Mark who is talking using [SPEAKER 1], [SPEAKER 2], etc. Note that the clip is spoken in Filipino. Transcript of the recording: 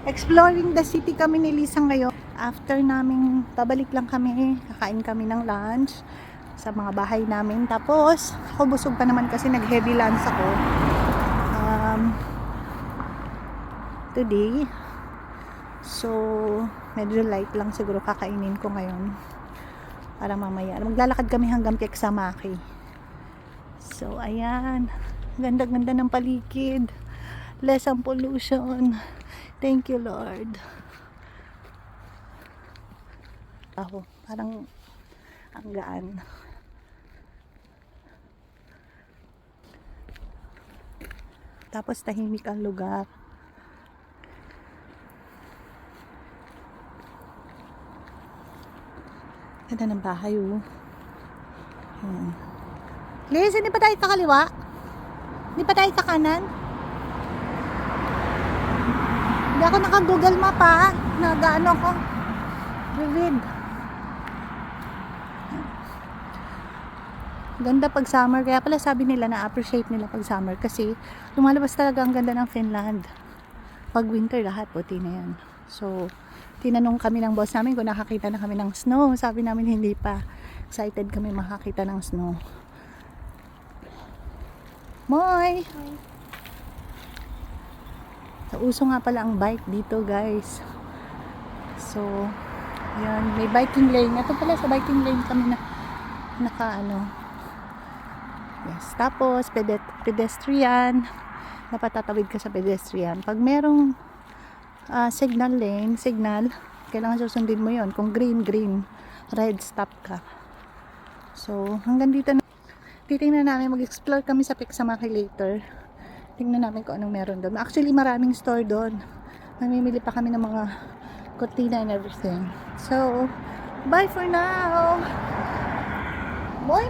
[SPEAKER 1] Exploring the city kami ni Lisa ngayon. After namin, pabalik lang kami, kakain kami ng lunch sa mga bahay namin. Tapos, ako busog pa naman kasi nag-heavy lunch ako. Today. So, medyo light lang siguro kakainin ko ngayon. Para mamaya. Maglalakad kami hanggang Keksamaki. So, ayan. Ganda-ganda ng paligid. Less ang pollution. Thank you, Lord. Parang ang gaan. Tapos tahimik ang lugar. Ganda ng bahay, oh. Liz, hindi pa tayo kakaliwa? Hindi pa tayo kakanan? Hindi ako naka-Google Map, ha? Nag-ano ko? Vivid. Ganda pag summer. Kaya pala sabi nila na-appreciate nila pag summer kasi lumalabas talaga ang ganda ng Finland. Pag winter lahat puti na yan. So, tinanong kami ng boss namin kung nakakita na kami ng snow. Sabi namin hindi pa. Excited kami makakita ng snow. Moy! So, uso nga pala ang bike dito, guys. So, yan. May biking lane. Ito pala sa biking lane kami na yes. Tapos, pedestrian. Napatatawid ka sa pedestrian. Pag merong signal, kailangan susundin mo yon. Kung green, red, stop ka. So, hanggang dito na. Titingnan namin, mag-explore kami sa Keksamaki later. Tingnan namin kung anong meron doon. Actually, maraming store doon. Mamimili pa kami ng mga cortina and everything. So, bye for now! Moy!